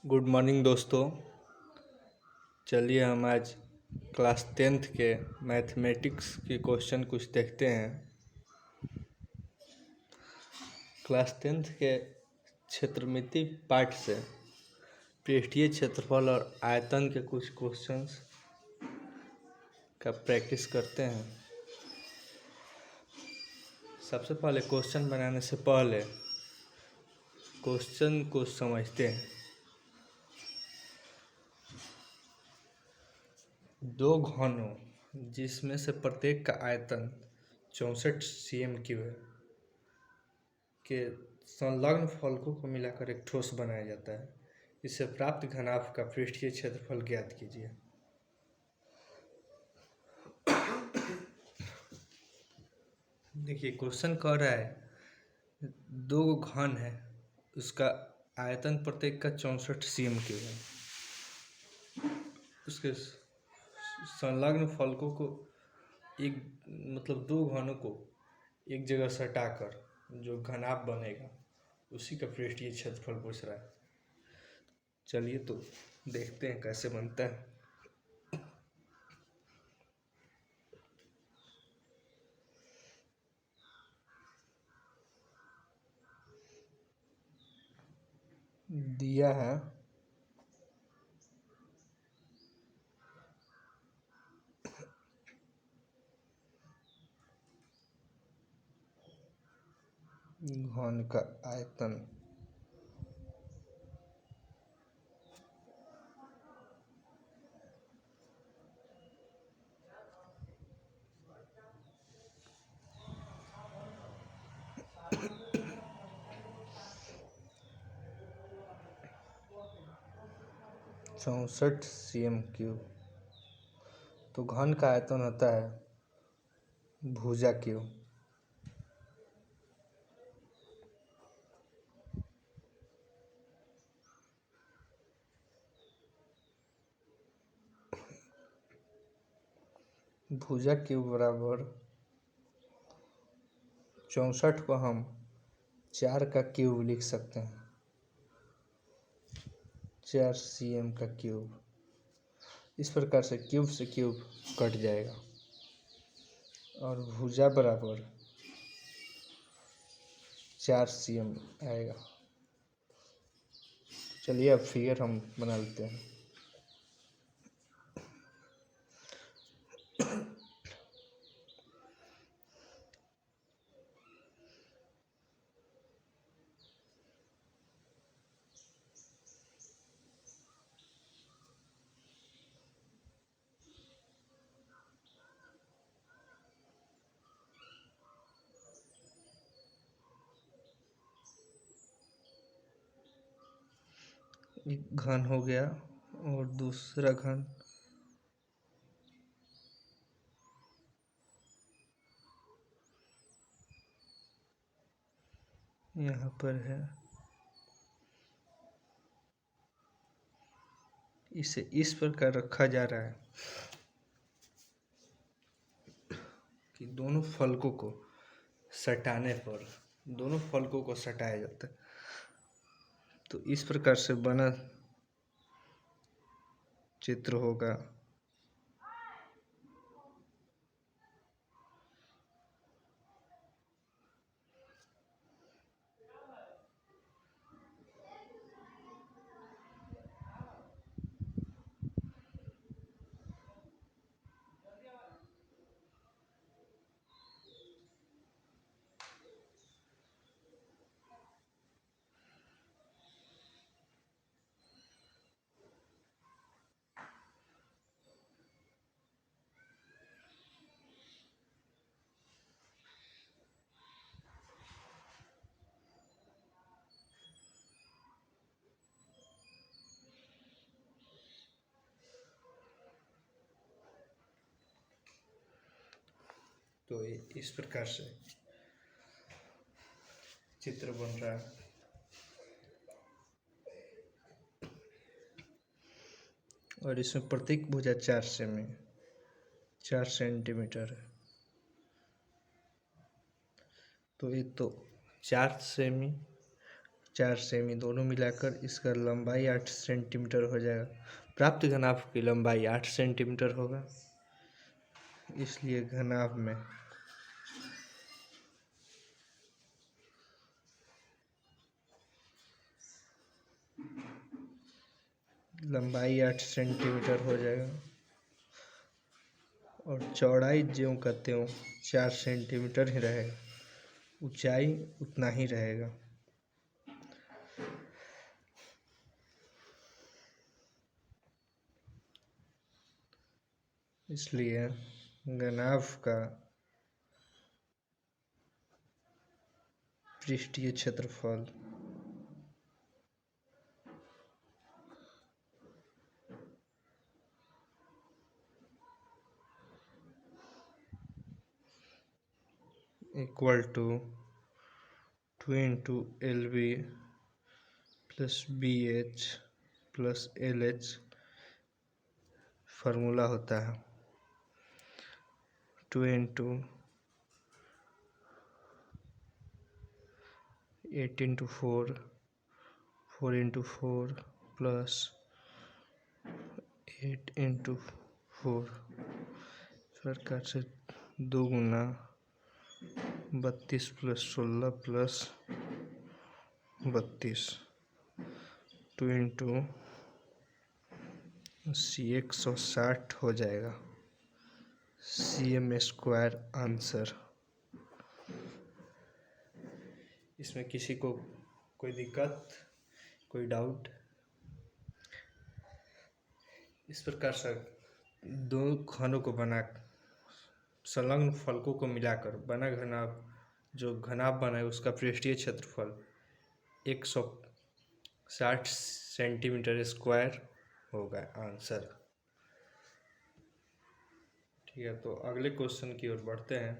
Good morning दोस्तों। चलिए हम आज क्लास 10th के मैथमेटिक्स के क्वेश्चन कुछ देखते हैं। क्लास 10th के क्षेत्रमिति पाठ से पृष्ठीय क्षेत्रफल और आयतन के कुछ क्वेश्चंस का प्रैक्टिस करते हैं। सबसे पहले क्वेश्चन बनाने से पहले क्वेश्चन को समझते हैं। दो घनों जिसमें से प्रत्येक का आयतन 64 cm³ है के संलग्न फलकों को मिलाकर एक ठोस बनाया जाता है। इससे प्राप्त घनाभ का पृष्ठीय क्षेत्रफल ज्ञात कीजिए। देखिए क्वेश्चन कह रहा है दो घन है, उसका आयतन प्रत्येक का 64 cm³ है। उसके संलग्न फलकों को एक दो घनों को एक जगह सटाकर जो घनाभ बनेगा उसी का पृष्ठीय क्षेत्रफल पूछ रहा है। चलिए तो देखते हैं कैसे बनता है। दिया है घन का आयतन 64 cm³। तो घन का आयतन होता है भुजा क्यूब। भुजा क्यूब बराबर 64 को हम 4 का क्यूब लिख सकते हैं। 4 cm का क्यूब। इस प्रकार से क्यूब कट जाएगा और भुजा बराबर 4 cm आएगा। चलिए अब फिगर हम बना लेते हैं। एक घन हो गया और दूसरा घन यहाँ पर है। इसे इस प्रकार रखा जा रहा है कि दोनों फलकों को सटाने पर दोनों फलकों को सटाया जाता है। तो इस प्रकार से बना चित्र होगा। तो इस प्रकार से चित्र बन रहा है। और इसमें प्रत्येक भुजा 4 सेंटीमीटर है। तो ये तो 4 सेमी 4 सेमी, दोनों मिलाकर इसका लंबाई 8 सेंटीमीटर हो जाएगा। प्राप्त घनाभ की लंबाई 8 सेंटीमीटर होगा, इसलिए घनाभ में लंबाई 8 सेंटीमीटर हो जाएगा और चौड़ाई ज्यों का त्यों 4 सेंटीमीटर ही रहेगा, ऊंचाई उतना ही रहेगा। इसलिए घनाभ का पृष्ठीय क्षेत्रफल equal to 2 into LB plus BH plus LH formula होता है। 2 into 8 into 4, 4 into 4 plus 8 into 4, प्रकार से 2 गुना 32 प्लस 16 प्लस 32, 2 इंटू 160 हो जाएगा। cm² answer. इसमें किसी को कोई दिक्कत, कोई डाउट? इस प्रकार से दो घनों को बना संलग्न फलकों को मिलाकर बना घनाभ, जो घनाभ बना है उसका पृष्ठीय क्षेत्रफल 160 सेंटीमीटर स्क्वायर होगा आंसर। ठीक है, तो अगले क्वेश्चन की ओर बढ़ते हैं।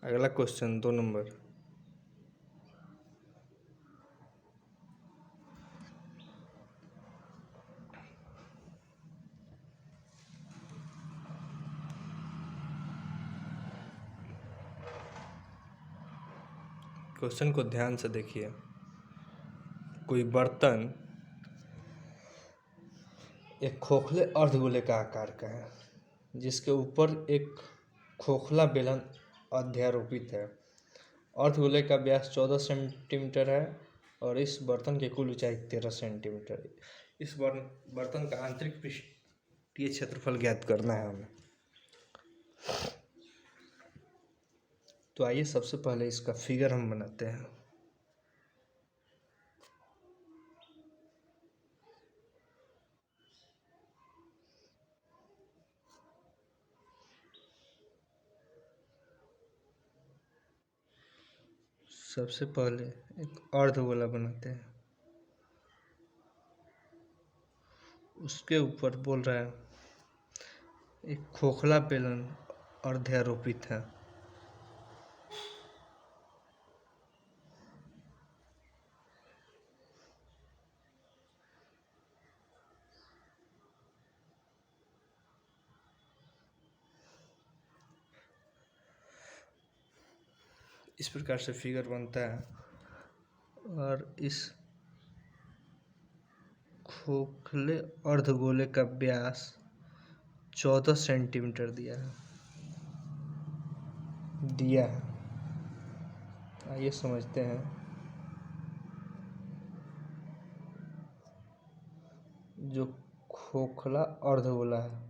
अगला क्वेश्चन 2 नंबर। क्वेश्चन को ध्यान से देखिए। कोई बर्तन एक खोखले अर्धगोले का आकार का है, जिसके ऊपर एक खोखला बेलन अध्यारोपित है। अर्धगोले का व्यास 14 सेंटीमीटर है और इस बर्तन की कुल ऊंचाई 13 सेंटीमीटर है। इस बर्तन का आंतरिक पृष्ठीय क्षेत्रफल ज्ञात करना है हमें। तो आइए सबसे पहले इसका फिगर हम बनाते हैं। सबसे पहले एक अर्धगोला बनाते हैं, उसके ऊपर बोल रहा है एक खोखला बेलन अर्ध्यारोपित है। इस प्रकार से फिगर बनता है और इस खोखले अर्धगोले का व्यास 14 सेंटीमीटर दिया है। आइए समझते हैं। जो खोखला अर्धगोला है,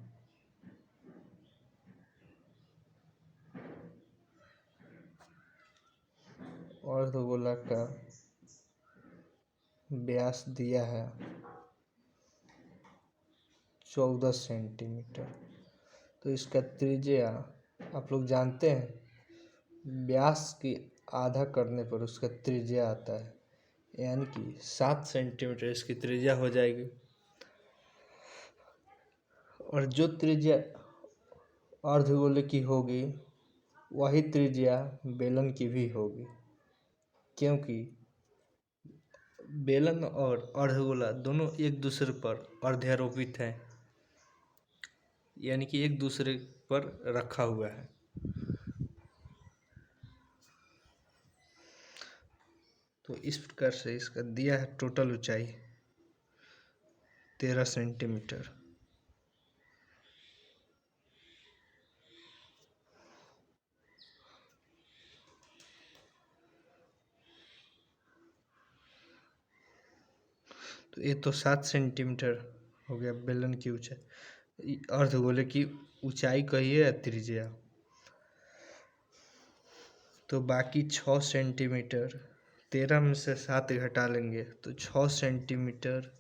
अर्धगोला का व्यास दिया है 14 सेंटीमीटर। तो इसका त्रिज्या आप लोग जानते हैं, व्यास की आधा करने पर उसका त्रिज्या आता है, यानी कि 7 सेंटीमीटर इसकी त्रिज्या हो जाएगी। और जो त्रिज्या अर्धगोले की होगी वही त्रिज्या बेलन की भी होगी, क्योंकि बेलन और अर्धगोला दोनों एक दूसरे पर अर्ध्यारोपित हैं। यानी कि एक दूसरे पर रखा हुआ है। तो इस प्रकार से इसका दिया है टोटल ऊंचाई 13 सेंटीमीटर। तो ये तो 7 सेंटीमीटर हो गया बेलन की ऊंचाई, अर्धगोले की ऊंचाई कहिए या त्रिज्या। तो बाकी 6 सेंटीमीटर, 13 में से 7 घटा लेंगे तो 6 सेंटीमीटर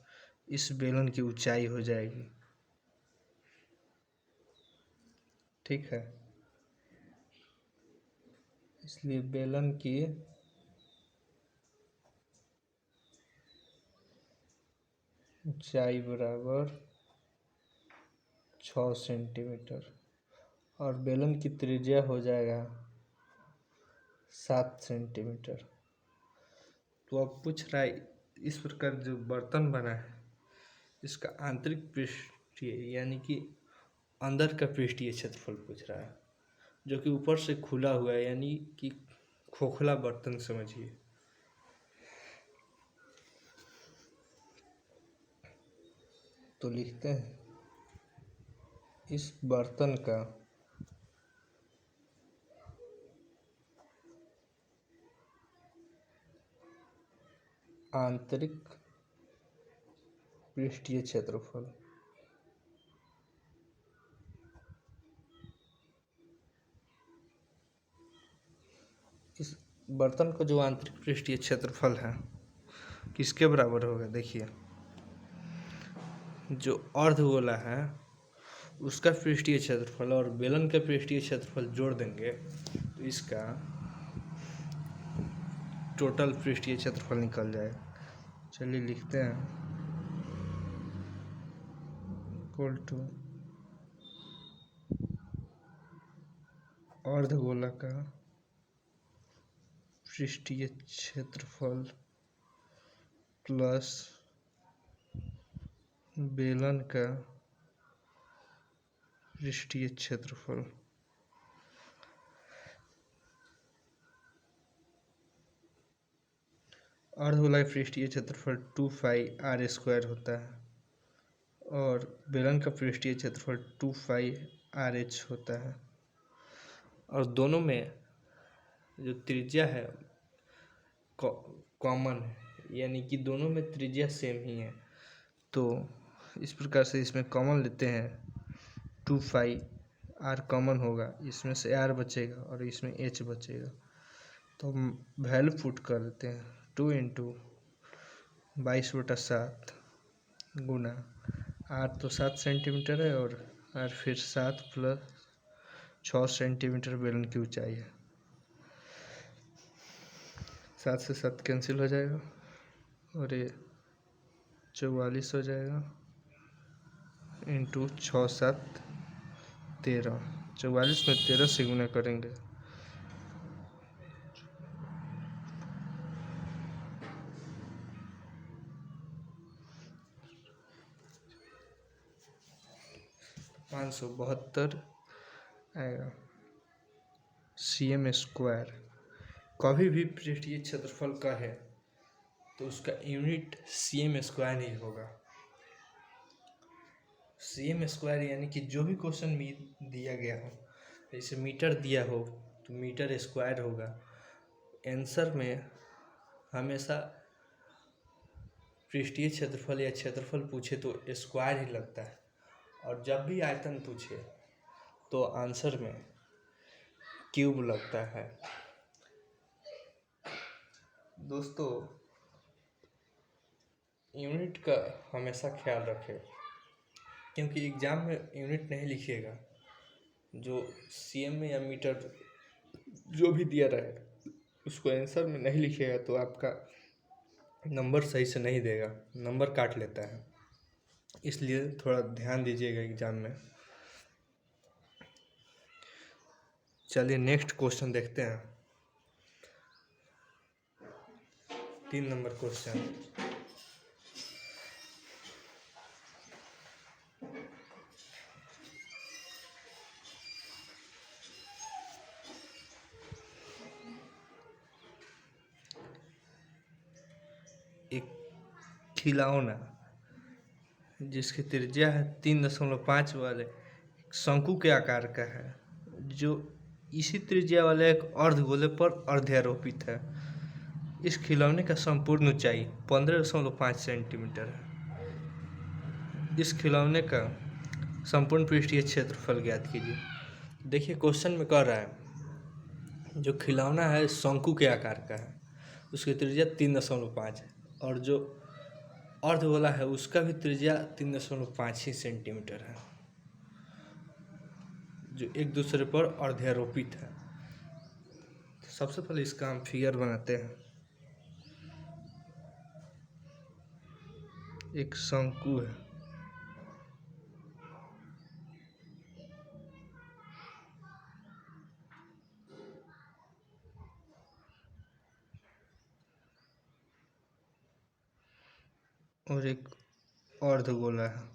इस बेलन की ऊंचाई हो जाएगी। ठीक है, इसलिए बेलन की ऊंचाई बराबर 6 सेंटीमीटर और बेलन की त्रिज्या हो जाएगा 7 सेंटीमीटर। तो अब पूछ रहा है इस प्रकार जो बर्तन बना है इसका आंतरिक पृष्ठीय यानी कि अंदर का पृष्ठीय क्षेत्रफल पूछ रहा है, जो कि ऊपर से खुला हुआ है यानी कि खोखला बर्तन समझिए। तो लिखते हैं इस बर्तन का आंतरिक पृष्ठीय क्षेत्रफल इस बर्तन का जो आंतरिक पृष्ठीय क्षेत्रफल है किसके बराबर होगा। देखिए, जो अर्धगोला है उसका पृष्ठीय क्षेत्रफल और बेलन का पृष्ठीय क्षेत्रफल जोड़ देंगे तो इसका टोटल पृष्ठीय क्षेत्रफल निकल जाएगा। चलिए लिखते हैं इक्वल टू अर्धगोला का पृष्ठीय क्षेत्रफल प्लस बेलन का पृष्ठीय क्षेत्रफल। अर्धगोला का पृष्ठीय क्षेत्रफल 2πr² होता है और बेलन का पृष्ठीय क्षेत्रफल 2πrh होता है और दोनों में जो त्रिज्या है कॉमन है, यानी कि दोनों में त्रिज्या सेम ही है। तो इस प्रकार से इसमें कॉमन लेते हैं 2πr कॉमन होगा, इसमें से r बचेगा और इसमें h बचेगा। तो हम वैल्यू पुट कर देते हैं 2 × 22/7 गुना r तो 7 सेंटीमीटर है और r फिर 7 + 6 सेंटीमीटर बेलन की ऊंचाई है। 7 से 7 कैंसिल हो जाएगा और ये 44 हो जाएगा इंटू 6 7 13। 44 में 13 से गुना करेंगे $572 आएगा cm²। कभी भी पृष्ठीय क्षेत्रफल का है तो उसका यूनिट cm² ही होगा। cm² यानी कि जो भी क्वेश्चन में दिया गया हो, जैसे मीटर दिया हो तो मीटर स्क्वायर होगा। आंसर में हमेशा पृष्ठीय क्षेत्रफल या क्षेत्रफल पूछे तो स्क्वायर ही लगता है और जब भी आयतन पूछे तो आंसर में क्यूब लगता है। दोस्तों, यूनिट का हमेशा ख्याल रखें क्योंकि एग्ज़ाम में यूनिट नहीं लिखिएगा, जो सीएम में या मीटर जो भी दिया रहे उसको आंसर में नहीं लिखिएगा तो आपका नंबर सही से नहीं देगा, नंबर काट लेता है। इसलिए थोड़ा ध्यान दीजिएगा एग्ज़ाम में। चलिए नेक्स्ट क्वेश्चन देखते हैं। 3 नंबर क्वेश्चन। खिलौना जिसकी त्रिज्या है 3.5 वाले शंकु के आकार का है, जो इसी त्रिज्या वाले एक अर्धगोले पर अर्धआरोपित है। इस खिलौने का संपूर्ण ऊंचाई 15.5 सेंटीमीटर है। इस खिलौने का संपूर्ण पृष्ठीय क्षेत्रफल ज्ञात कीजिए। देखिए क्वेश्चन में कह रहा है जो खिलौना है शंकु के आकार का है, उसकी त्रिज्या 3.5 है, और जो अर्धगोला है उसका भी त्रिज्या 3.5 ही सेंटीमीटर है, जो एक दूसरे पर अर्धआरोपित है। तो सबसे पहले इसका हम फिगर बनाते हैं। एक शंकु है, और एक अर्धगोला है।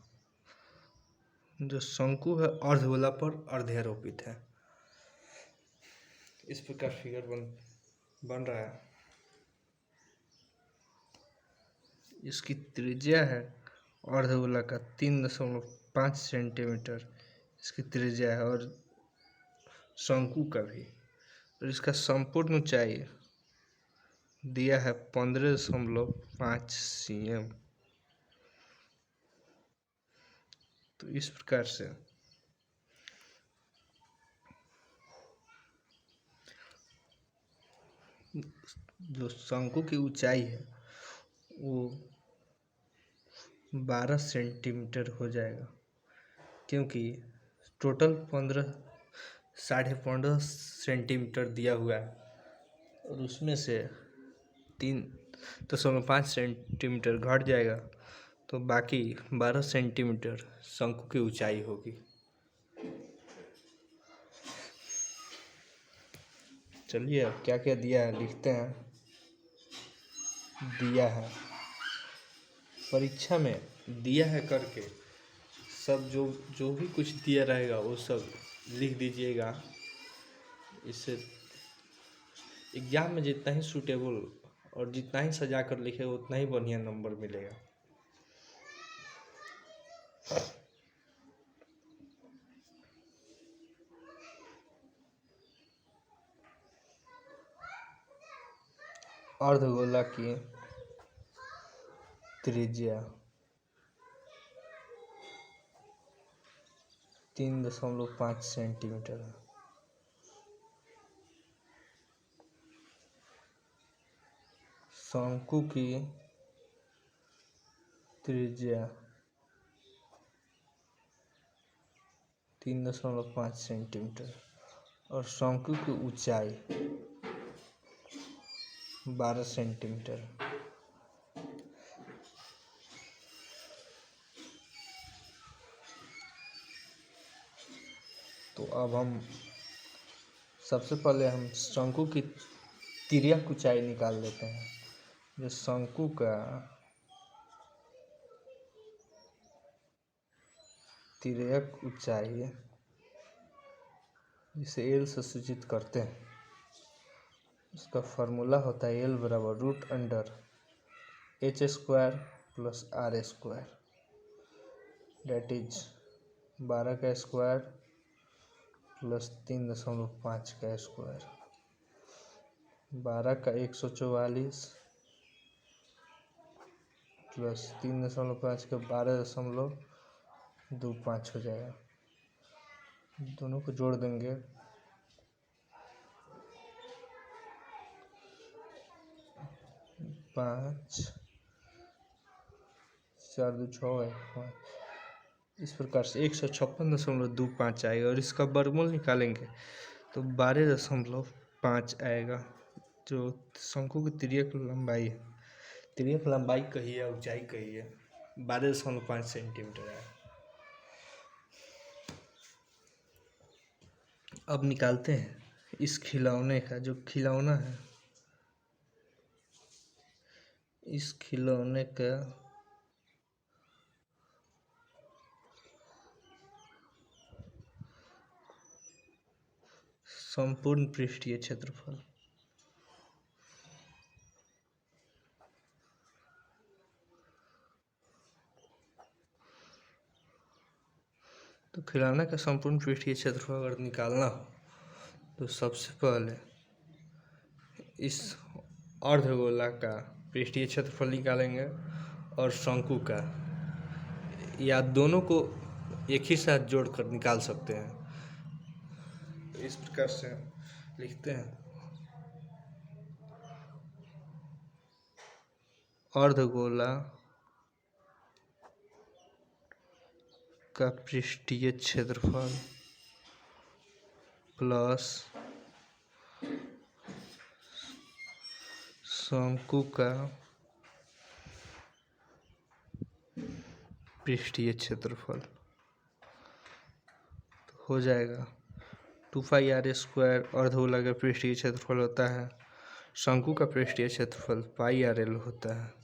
जो शंकु है अर्धगोला पर अर्धआरोपित है। इस प्रकार फिगर बन रहा है। इसकी त्रिज्या है अर्धगोला का 3.5 सेंटीमीटर इसकी त्रिज्या है, और शंकु का भी। और इसका संपूर्ण ऊंचाई दिया है 15.5 cm। तो इस प्रकार से जो शंकु की ऊंचाई है वो 12 सेंटीमीटर हो जाएगा, क्योंकि टोटल 15.5 सेंटीमीटर दिया हुआ है, और उसमें से 3.5 सेंटीमीटर घट जाएगा, तो बाकी 12 सेंटीमीटर शंकु की ऊंचाई होगी। चलिए अब क्या क्या दिया है लिखते हैं। दिया है परीक्षा में दिया है करके सब जो भी कुछ दिया रहेगा वो सब लिख दीजिएगा। इससे एग्जाम में जितना ही सूटेबल और जितना ही सजा कर लिखे उतना ही बढ़िया नंबर मिलेगा। अर्धगोला की त्रिज्या 3.5 सेंटीमीटर है। शंकु की त्रिज्या 3.5 सेंटीमीटर और शंकु की ऊंचाई 12 सेंटीमीटर। तो अब हम सबसे पहले हम शंकु की तिर्यक ऊंचाई निकाल लेते हैं। जो शंकु का तिर्यक ऊंचाई जिसे एल से सूचित करते हैं, उसका फॉर्मूला होता है एल बराबर √h² + r², डेट इज 12 का स्क्वायर प्लस 3.5 का स्क्वायर। 12 का 144 प्लस 3.5 का 12.25 हो जाएगा। दोनों को जोड़ देंगे, 5 4 2 6 है 5। इस प्रकार से 156.25 आएगा, और इसका वर्गमूल निकालेंगे तो 12.5 आएगा, जो शंकु की तिर्यक लंबाई है। तिर्यक लंबाई कही है, ऊंचाई कही है, 12.5 सेंटीमीटर है। अब निकालते हैं इस खिलौने का। जो खिलौना है, इस खिलौने का संपूर्ण पृष्ठीय क्षेत्रफल खिलौना का संपूर्ण पृष्ठीय क्षेत्रफल अगर निकालना हो तो सबसे पहले इस अर्धगोला का पृष्ठीय क्षेत्रफल निकालेंगे और शंकु का, या दोनों को एक ही साथ जोड़कर निकाल सकते हैं। तो इस प्रकार से लिखते हैं अर्धगोला का पृष्ठीय क्षेत्रफल प्लस शंकु का पृष्ठीय क्षेत्रफल तो हो जाएगा 2πr² अर्धगोला का पृष्ठीय क्षेत्रफल होता है, शंकु का पृष्ठीय क्षेत्रफल πrl होता है।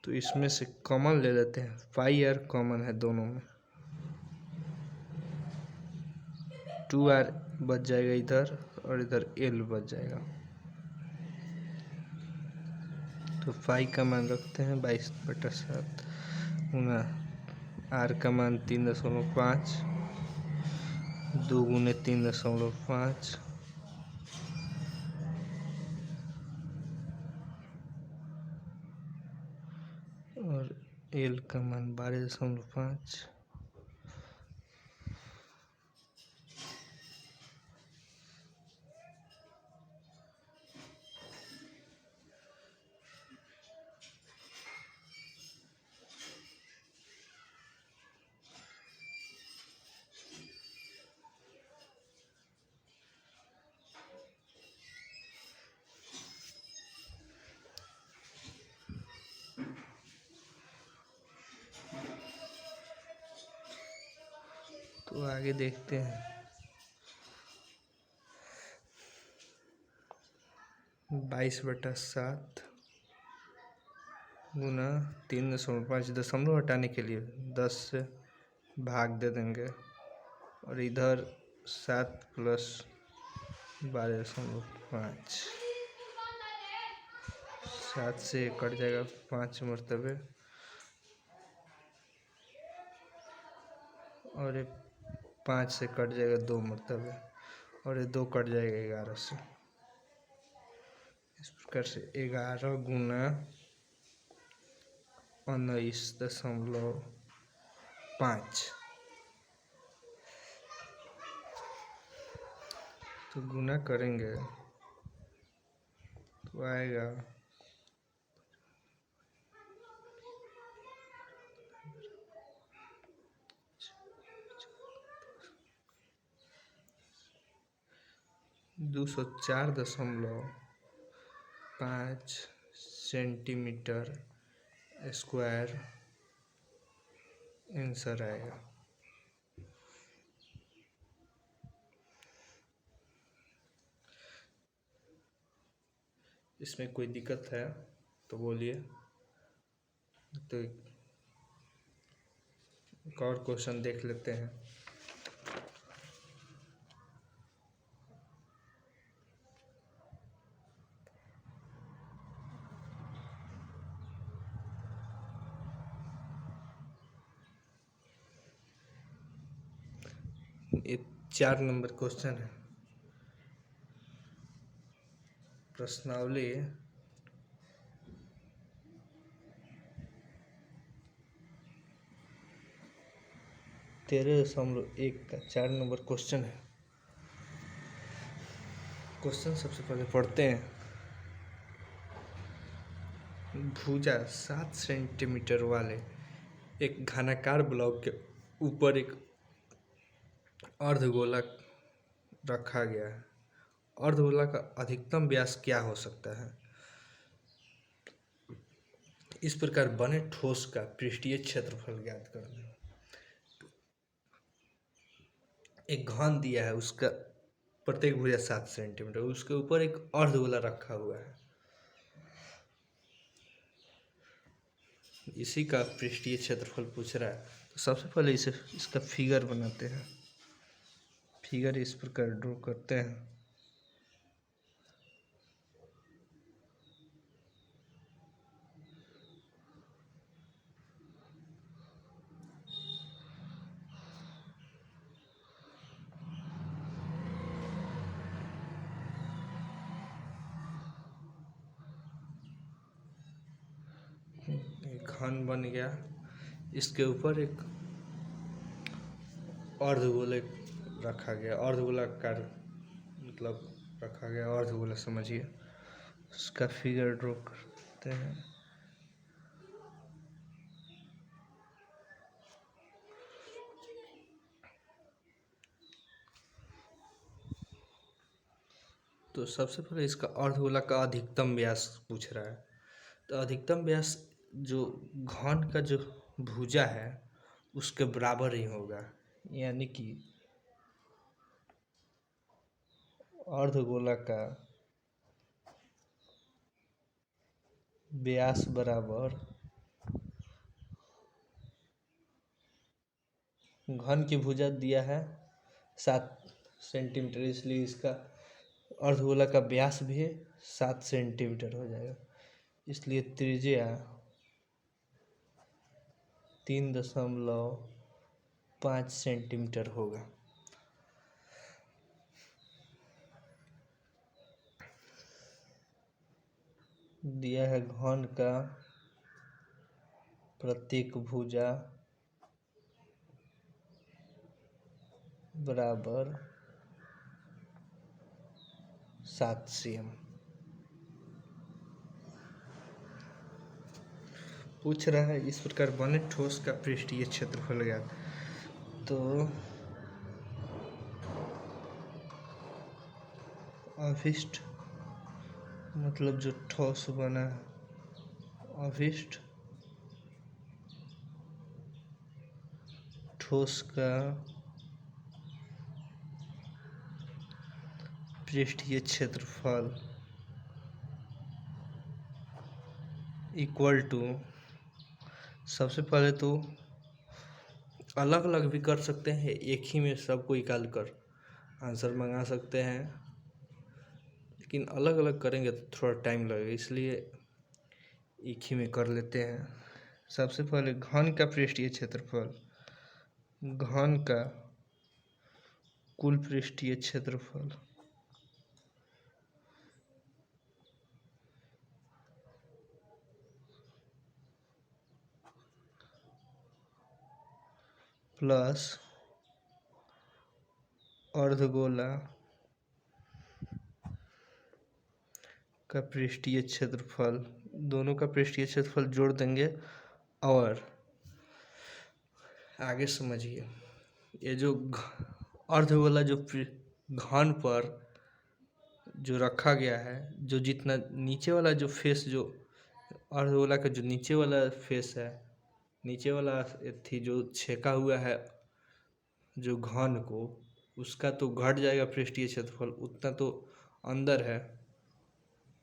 तो इसमें से कॉमन ले लेते हैं, πr कॉमन है दोनों में, 2r बच जाएगा इधर और इधर l बच जाएगा। तो फाई का मान रखते हैं 22/7 गुना r का मान 3.5, 2 गुने 3.5 और l का मान 12.5। तो आगे देखते हैं, 22/7 गुना 3.5, दशमलव हटाने के लिए 10 से भाग दे देंगे और इधर 7 + 12.5, 7 से कट जाएगा 5 मरतबे और ये 5 से कट जाएगा 2 मरतबे और ये 2 कट जाएगा 11 से। इस प्रकार से 11 गुना 19.5 तो गुना करेंगे तो आएगा 204.5 सेंटीमीटर स्क्वायर आंसर आएगा। इसमें कोई दिक्कत है तो बोलिए, तो एक और क्वेश्चन देख लेते हैं। ये 4 नंबर क्वेश्चन है, प्रश्नावली 13.1 का 4 नंबर क्वेश्चन है। क्वेश्चन सबसे पहले पढ़ते हैं। भुजा 7 सेंटीमीटर वाले एक घनाकार ब्लॉक के ऊपर एक अर्धगोला रखा गया है। अर्धगोला का अधिकतम व्यास क्या हो सकता है? इस प्रकार बने ठोस का पृष्ठीय क्षेत्रफल ज्ञात करना। एक घन दिया है, उसका प्रत्येक भुजा 7 सेंटीमीटर, उसके ऊपर एक अर्धगोला रखा हुआ है, इसी का पृष्ठीय क्षेत्रफल पूछ रहा है। तो सबसे पहले इसका फिगर बनाते हैं। फिगर इस प्रकार ड्रॉ करते हैं। एक घन बन गया। इसके ऊपर एक अर्धगोले रखा गया, अर्धगोलाकार मतलब रखा गया, अर्धगोला समझिए। उसका फिगर ड्रॉ करते हैं। तो सबसे पहले इसका अर्धगोला का अधिकतम व्यास पूछ रहा है। तो अधिकतम व्यास जो घन का जो भुजा है उसके बराबर ही होगा, यानी कि अर्धगोला का व्यास बराबर घन की भुजा दिया है 7 सेंटीमीटर, इसलिए इसका अर्धगोला का व्यास भी 7 सेंटीमीटर हो जाएगा। इसलिए त्रिज्या 3.5 सेंटीमीटर होगा। दिया है घन का प्रत्येक भुजा बराबर 7 cm। पूछ रहा है इस प्रकार बने ठोस का पृष्ठीय क्षेत्रफल ज्ञात। तो अभिष्ट मतलब जो ठोस बना है, अभिष्ट ठोस का पृष्ठीय क्षेत्रफल इक्वल टू, सबसे पहले तो अलग अलग भी कर सकते हैं, एक ही में सबको निकाल कर आंसर मंगा सकते हैं, लेकिन अलग अलग करेंगे तो थोड़ा टाइम लगेगा, इसलिए एक ही में कर लेते हैं। सबसे पहले घन का पृष्ठीय क्षेत्रफल, घन का कुल पृष्ठीय क्षेत्रफल प्लस अर्धगोला का पृष्ठीय क्षेत्रफल, दोनों का पृष्ठीय क्षेत्रफल जोड़ देंगे। और आगे समझिए, ये जो अर्धगोला जो घन पर जो रखा गया है, जो जितना नीचे वाला जो फेस, जो अर्धगोला का जो नीचे वाला फेस है, नीचे वाला थी जो छेका हुआ है जो घन को, उसका तो घट जाएगा पृष्ठीय क्षेत्रफल, उतना तो अंदर है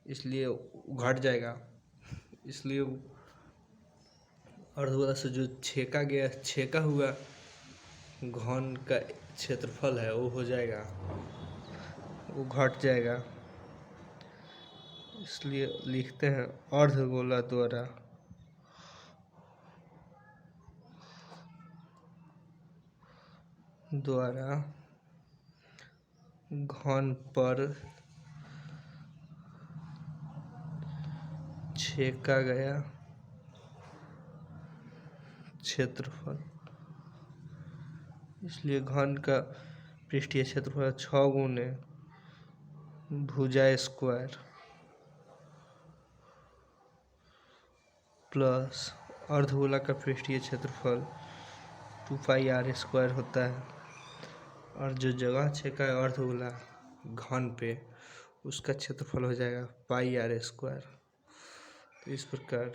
इसलिए घट जाएगा। इसलिए अर्धगोला से जो छेका हुआ घन का क्षेत्रफल है वो हो जाएगा, वो घट जाएगा। इसलिए लिखते हैं अर्धगोला द्वारा घन पर छेका गया क्षेत्रफल, इसलिए घन का पृष्ठीय क्षेत्रफल 6 गुने भुजा स्क्वायर प्लस अर्धगोला का पृष्ठीय क्षेत्रफल 2πr² होता है। और जो जगह छेका है अर्धगोला घन पे, उसका क्षेत्रफल हो जाएगा πr²। तो इस प्रकार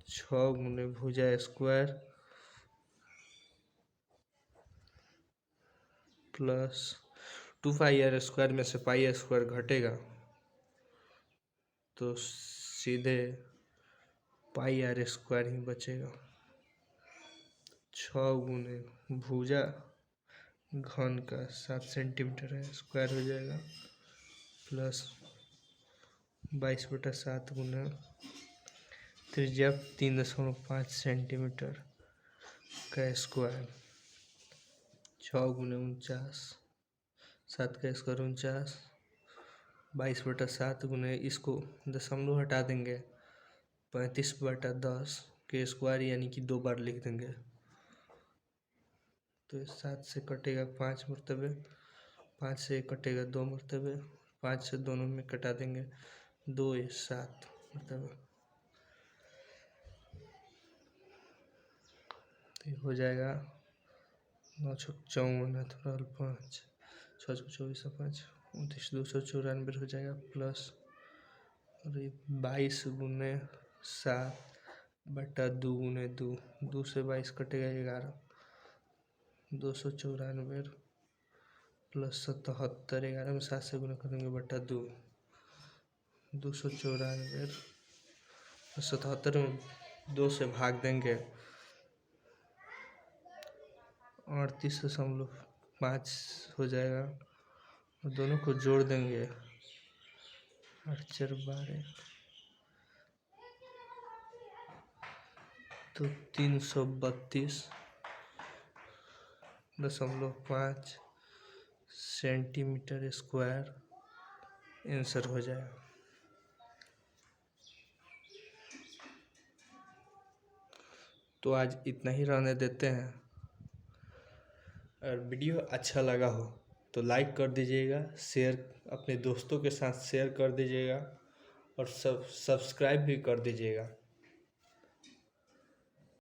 6 गुने भुजा स्क्वायर प्लस 2πr² में से πr² घटेगा तो सीधे πr² ही बचेगा। 6 गुने भुजा घन का 7 सेंटीमीटर है, स्क्वायर हो जाएगा, प्लस 22/7 गुना त्रिज्या 3.5 सेंटीमीटर का स्क्वायर, 6 गुने 49, 7 का स्क्वायर 49, 22/7 गुने, इसको दशमलव हटा देंगे 35/10 के स्क्वायर यानी कि 2 बार लिख देंगे। तो 7 से कटेगा 5 मरतबे, 5 से कटेगा 2 मरतबे, 5 से दोनों में कटा देंगे 2 या 7 मरतबे। तो हो जाएगा 9 × 54 थोड़ा 5 6 × 24 5 29 294 हो जाएगा प्लस, और 22 × 7/2 × 2, 2 से 22 कटेगा 11, 294 प्लस 77, 11 में 7 से गुना करेंगे बटा 2, 294 प्लस 77 में 2 से भाग देंगे 38.5 हो जाएगा, और दोनों को जोड़ देंगे 8 4 12, तो 332.5 सेंटीमीटर स्क्वायर आंसर हो जाएगा। तो आज इतना ही रहने देते हैं। अगर वीडियो अच्छा लगा हो तो लाइक कर दीजिएगा, शेयर अपने दोस्तों के साथ शेयर कर दीजिएगा, और सब्सक्राइब भी कर दीजिएगा।